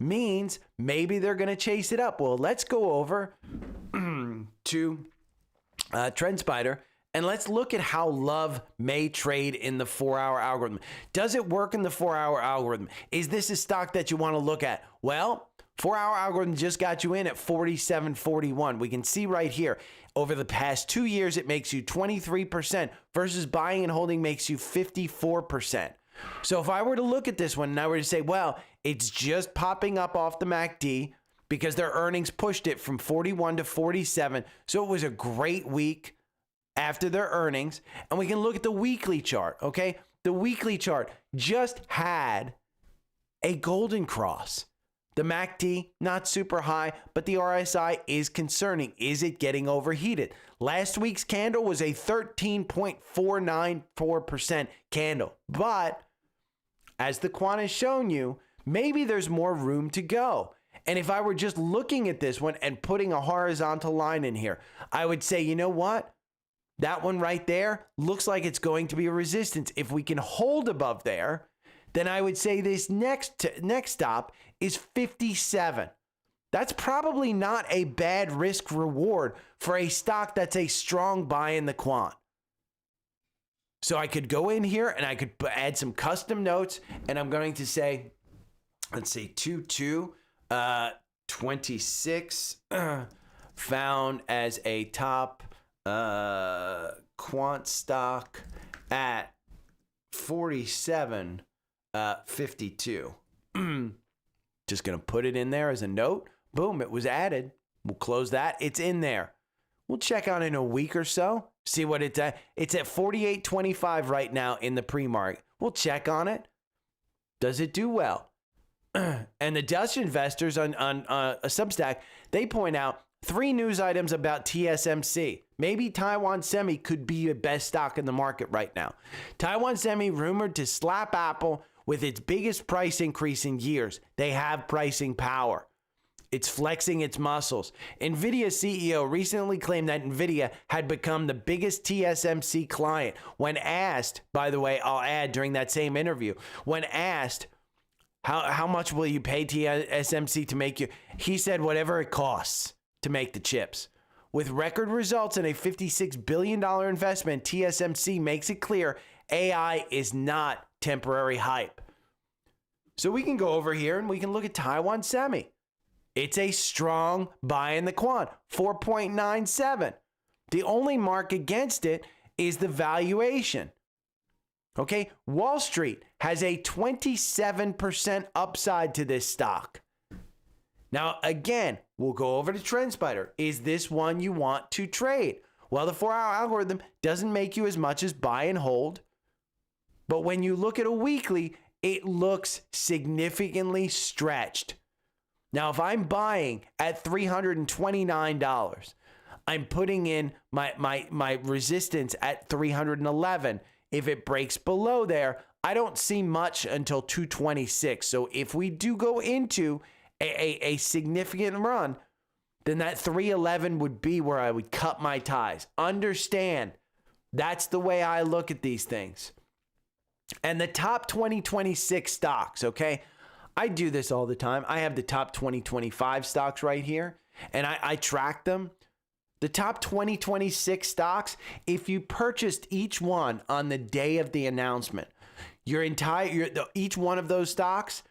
means maybe they're going to chase it up. Well, let's go over to TrendSpider and let's look at how Love may trade in the 4-hour algorithm. Does it work in the 4-hour algorithm? Is this a stock that you want to look at? Well, 4-hour algorithm just got you in at 47.41. We can see right here. Over the past 2 years, it makes you 23% versus buying and holding makes you 54%. So if I were to look at this one and I were to say, well, it's just popping up off the MACD because their earnings pushed it from 41 to 47. So it was a great week after their earnings, and we can look at the weekly chart, okay? The weekly chart just had a golden cross. The MACD, not super high, but the RSI is concerning. Is it getting overheated? Last week's candle was a 13.494% candle. But as the quant has shown you, maybe there's more room to go. And if I were just looking at this one and putting a horizontal line in here, I would say, you know what? That one right there looks like it's going to be a resistance. If we can hold above there, then I would say this next stop is 57. That's probably not a bad risk reward for a stock that's a strong buy in the quant. So I could go in here and I could add some custom notes, and I'm going to say, let's see, 26 found as a top quant stock at 47.52. Just going to put it in there as a note. Boom, it was added. We'll close that. It's in there. We'll check on it in a week or so. See what it's at. It's at 48.25 right now in the pre-market. We'll check on it. Does it do well? And the Dutch investors on a Substack, they point out 3 news items about TSMC. Maybe Taiwan Semi could be the best stock in the market right now. Taiwan Semi rumored to slap Apple with its biggest price increase in years. They have pricing power. It's flexing its muscles. NVIDIA CEO recently claimed that NVIDIA had become the biggest TSMC client. When asked, by the way, I'll add during that same interview, when asked, how much will you pay TSMC to make you? He said whatever it costs to make the chips. With record results and a $56 billion investment, TSMC makes it clear AI is not temporary hype. So we can go over here and we can look at Taiwan Semi. It's a strong buy in the quant, 4.97. The only mark against it is the valuation. Okay, Wall Street has a 27% upside to this stock. Now, again, we'll go over to TrendSpider. Is this one you want to trade? Well, the 4-hour algorithm doesn't make you as much as buy and hold. But when you look at a weekly, it looks significantly stretched. Now, if I'm buying at $329, I'm putting in my resistance at $311. If it breaks below there, I don't see much until 226. So if we do go into a significant run, then that 311 would be where I would cut my ties. Understand, that's the way I look at these things. And the top 2026 stocks, okay? I do this all the time. I have the top 2025 stocks right here, and I track them. The top 2026 stocks, if you purchased each one on the day of the announcement, each one of those stocks,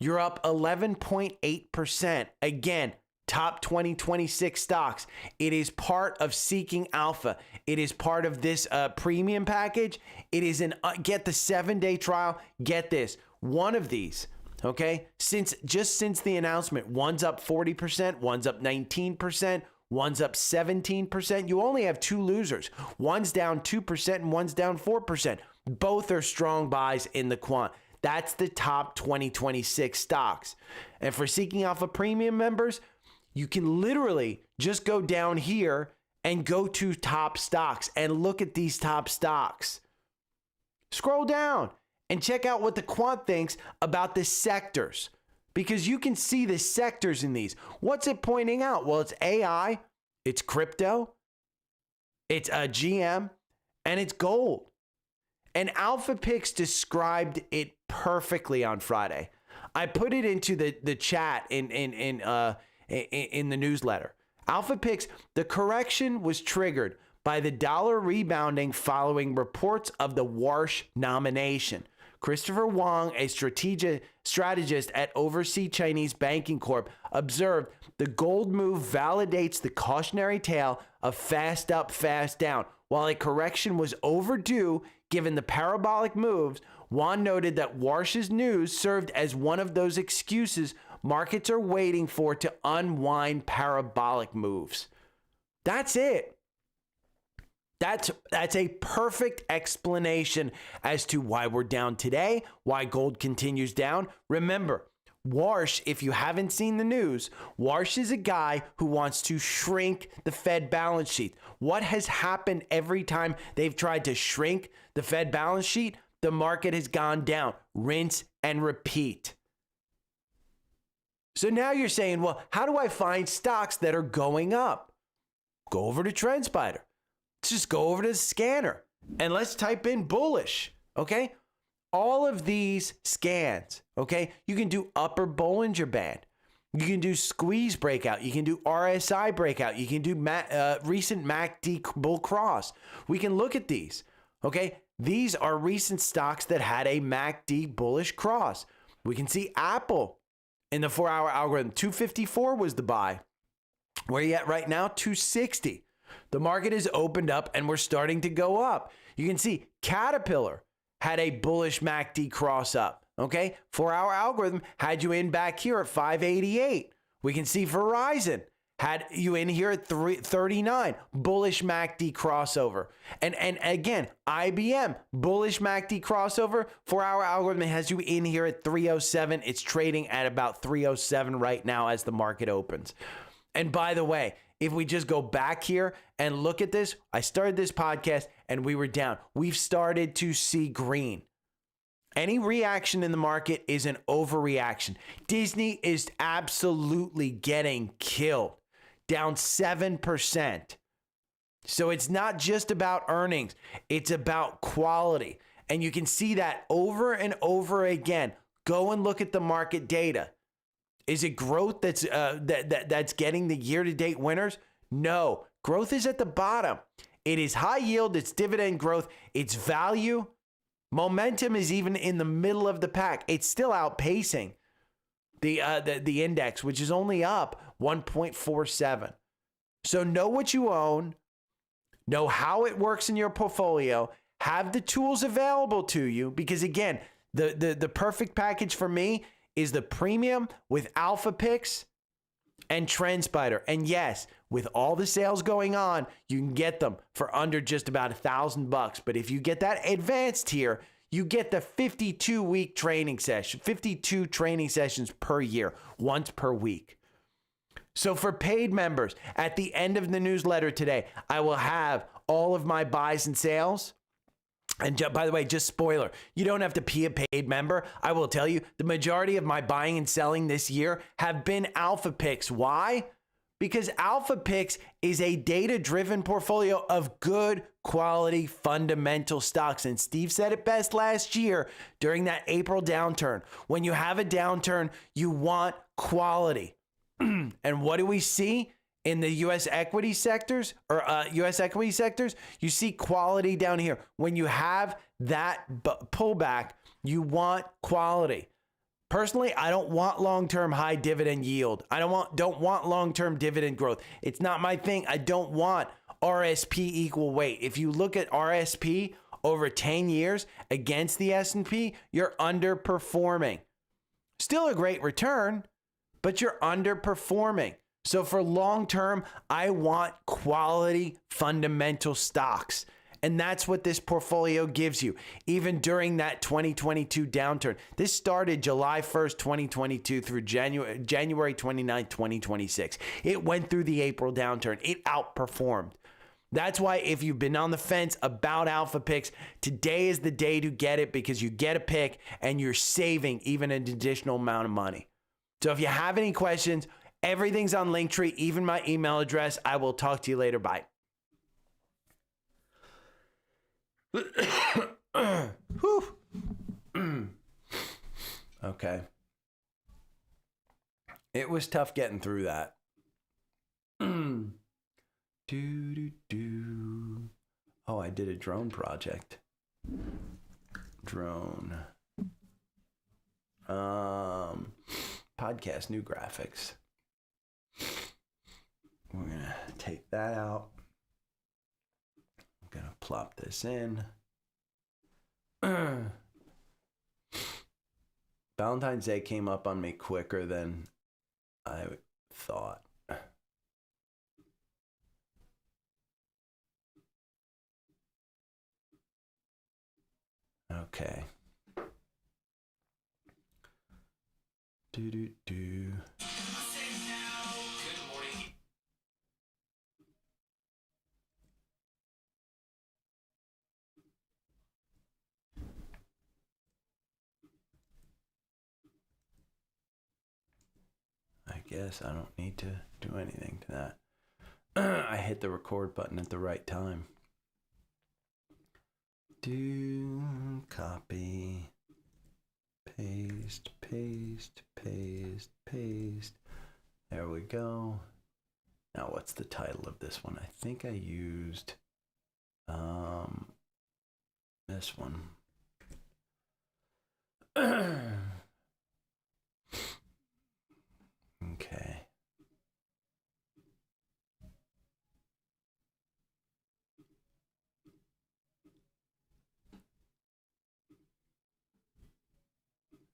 you're up 11.8%. Again, top 2026 stocks. It is part of Seeking Alpha. It is part of this premium package. It is get the 7-day trial. Get this, one of these. Okay, since the announcement, one's up 40%, one's up 19%, one's up 17%. You only have 2 losers. One's down 2% and one's down 4%. Both are strong buys in the quant. That's the top 2026 stocks. And for Seeking Alpha Premium members, you can literally just go down here and go to top stocks and look at these top stocks. Scroll down and check out what the quant thinks about the sectors, because you can see the sectors in these. What's it pointing out? Well, it's AI, it's crypto, it's GM, and it's gold. And Alpha Picks described it perfectly on Friday. I put it into the chat in the newsletter. Alpha Picks, the correction was triggered by the dollar rebounding following reports of the Warsh nomination. Christopher Wong, a strategist at Overseas Chinese Banking Corp, observed the gold move validates the cautionary tale of fast up, fast down. While a correction was overdue given the parabolic moves, Wong noted that Warsh's news served as one of those excuses markets are waiting for to unwind parabolic moves. That's it. That's a perfect explanation as to why we're down today, why gold continues down. Remember, Warsh, if you haven't seen the news, Warsh is a guy who wants to shrink the Fed balance sheet. What has happened every time they've tried to shrink the Fed balance sheet? The market has gone down. Rinse and repeat. So now you're saying, well, how do I find stocks that are going up? Go over to TrendSpider. Let's just go over to the scanner and let's type in bullish, okay? All of these scans, okay? You can do upper Bollinger Band. You can do squeeze breakout. You can do RSI breakout. You can do recent MACD bull cross. We can look at these, okay? These are recent stocks that had a MACD bullish cross. We can see Apple in the 4-hour algorithm. 254 was the buy. Where are you at right now? 260. The market has opened up and we're starting to go up. You can see Caterpillar had a bullish MACD cross up. Okay, 4-hour algorithm had you in back here at 588. We can see Verizon had you in here at 339, bullish MACD crossover. And again, IBM, bullish MACD crossover, 4-hour algorithm has you in here at 307. It's trading at about 307 right now as the market opens. And by the way, if we just go back here and look at this, I started this podcast and we were down. We've started to see green. Any reaction in the market is an overreaction. Disney is absolutely getting killed, down 7%. So it's not just about earnings, it's about quality. And you can see that over and over again. Go and look at the market data. Is it growth that's that's getting the year-to-date winners? No, growth is at the bottom. It is high yield, it's dividend growth, it's value. Momentum is even in the middle of the pack. It's still outpacing the index, which is only up 1.47. So know what you own, know how it works in your portfolio, have the tools available to you, because again, the perfect package for me is the premium with alpha picks and TrendSpider. And yes, with all the sales going on, you can get them for under just about $1,000. But if you get that advanced tier, you get the 52-week training session, 52 training sessions per year, once per week. So for paid members, at the end of the newsletter today, I will have all of my buys and sales. And by the way, just spoiler, you don't have to be a paid member. I will tell you, the majority of my buying and selling this year have been alpha picks. Why? Because alpha picks is a data-driven portfolio of good quality fundamental stocks. And Steve said it best last year during that April downturn. When you have a downturn, you want quality. And what do we see in the U.S. equity sectors or U.S. equity sectors? You see quality down here. When you have that pullback, you want quality. Personally, I don't want long-term high dividend yield. I don't want long-term dividend growth. It's not my thing. I don't want RSP equal weight. If you look at RSP over 10 years against the S&P, you're underperforming. Still a great return, but you're underperforming. So for long-term, I want quality fundamental stocks. And that's what this portfolio gives you, even during that 2022 downturn. This started July 1st, 2022 through January 29th, 2026. It went through the April downturn. It outperformed. That's why if you've been on the fence about alpha picks, today is the day to get it, because you get a pick and you're saving even an additional amount of money. So if you have any questions, everything's on Linktree, even my email address. I will talk to you later. Bye. Okay. It was tough getting through that. Oh, I did a drone project. Drone. Podcast new graphics. We're gonna take that out. I'm gonna plop this in. Valentine's Day came up on me quicker than I thought. Okay. Do. I guess I don't need to do anything to that. I hit the record button at the right time. Do copy, paste, paste, paste, paste. There we go. Now what's the title of this one? I think I used this one. Okay.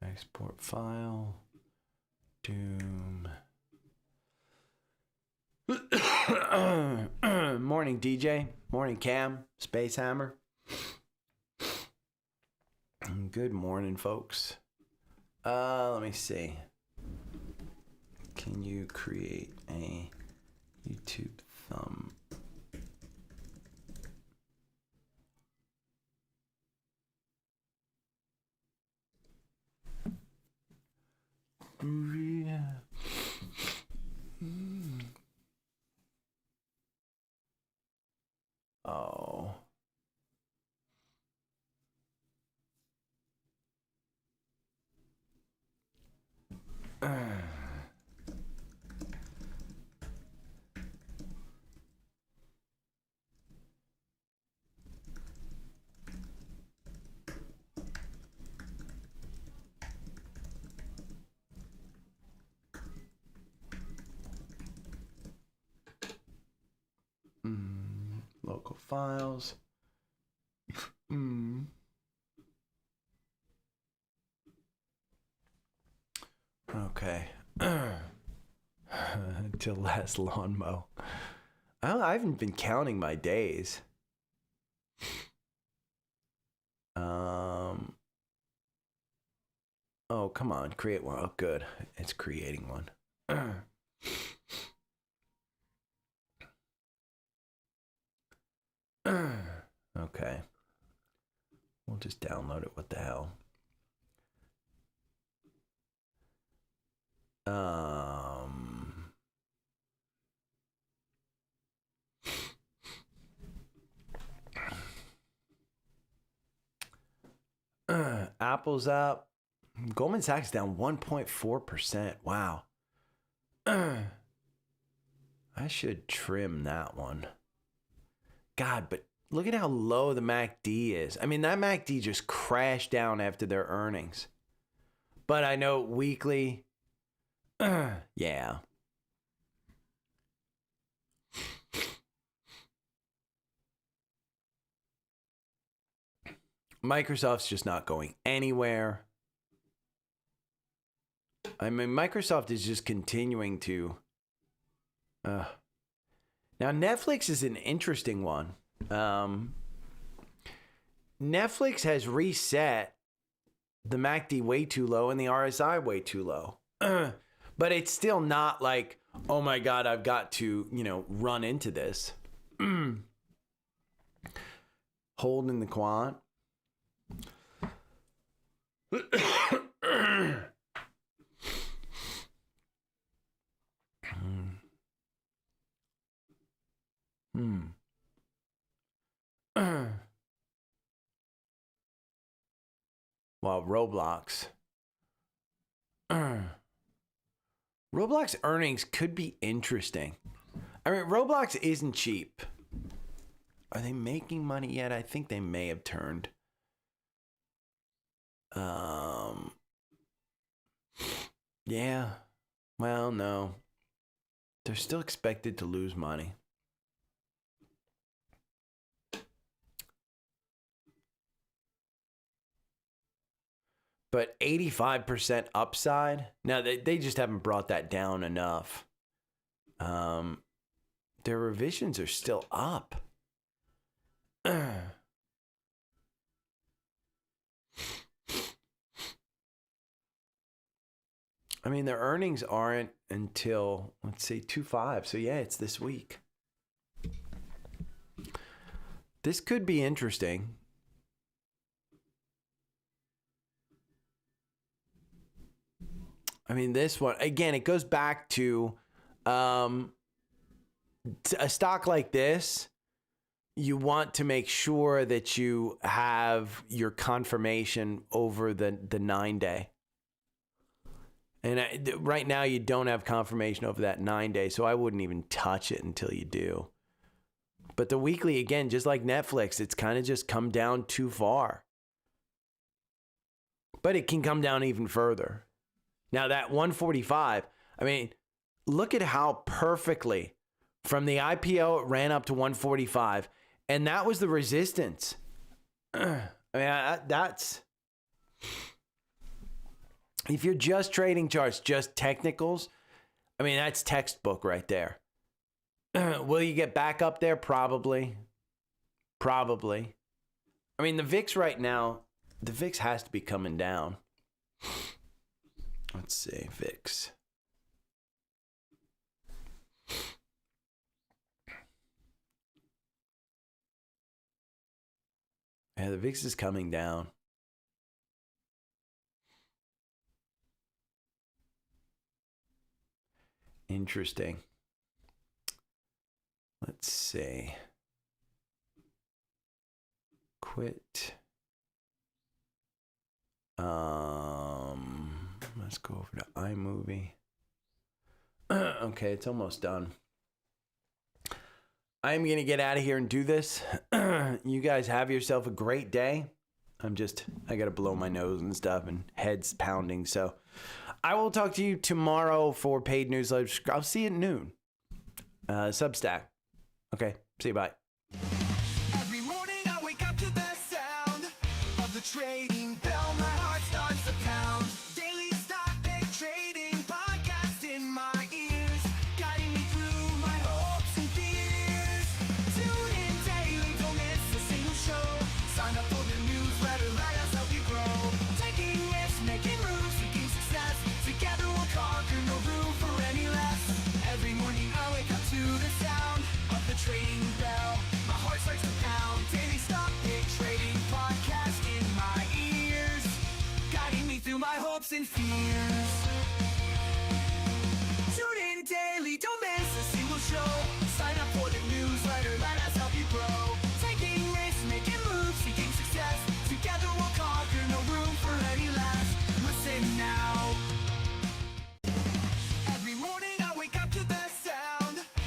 Export file. Doom. Morning, DJ. Morning, Cam. Space Hammer. Good morning, folks. Let me see. Can you create a YouTube thumb? Oh. Local files. Okay. Till last lawn mow. I haven't been counting my days. Oh, come on. Create one. Oh, good. It's creating one. Okay. We'll just download it. What the hell? Apple's up. Goldman Sachs down 1.4%. Wow. I should trim that one. God, but look at how low the MACD is. I mean, that MACD just crashed down after their earnings. But I know weekly, yeah. Microsoft's just not going anywhere. I mean, Microsoft is just continuing to. Now, Netflix is an interesting one. Netflix has reset the MACD way too low and the RSI way too low. But it's still not like, oh my God, I've got to, run into this. Holding the quant. Well, Roblox. Roblox earnings could be interesting. I mean, Roblox isn't cheap. Are they making money yet? I think they may have turned. Yeah. Well, no. They're still expected to lose money. But 85% upside. Now, they just haven't brought that down enough. Their revisions are still up. I mean, their earnings aren't until, let's say, 2/5. So, yeah, it's this week. This could be interesting. I mean, this one, again, it goes back to a stock like this. You want to make sure that you have your confirmation over the 9-day. And right now, you don't have confirmation over that 9-day, so I wouldn't even touch it until you do. But the weekly, again, just like Netflix, it's kind of just come down too far. But it can come down even further. Now, that 145, I mean, look at how perfectly from the IPO it ran up to 145, and that was the resistance. I mean, that's... If you're just trading charts, just technicals, I mean, that's textbook right there. Will you get back up there? Probably. Probably. I mean, the VIX right now, the VIX has to be coming down. Let's see, VIX. Yeah, the VIX is coming down. Interesting. Let's see. Quit. Let's go over to iMovie. Okay, it's almost done. I'm going to get out of here and do this. You guys have yourself a great day. I got to blow my nose and stuff and head's pounding. So I will talk to you tomorrow for paid newsletters. I'll see you at noon. Substack. Okay, see you, bye. Every morning I wake up to the sound of the trading bell. My heart starts to pound. Daily stock pick trading podcast in my ears, guiding me through my hopes and fears. Tune in daily, don't miss a single show. Sign up for the newsletter, let us help you grow. Taking risks, making moves, seeking success. Together we'll conquer, no room for any less. Every morning I wake up to the sound of the trading bell. My heart starts to pound. Daily stock pick trading podcast in my ears, guiding me through my hopes and fears.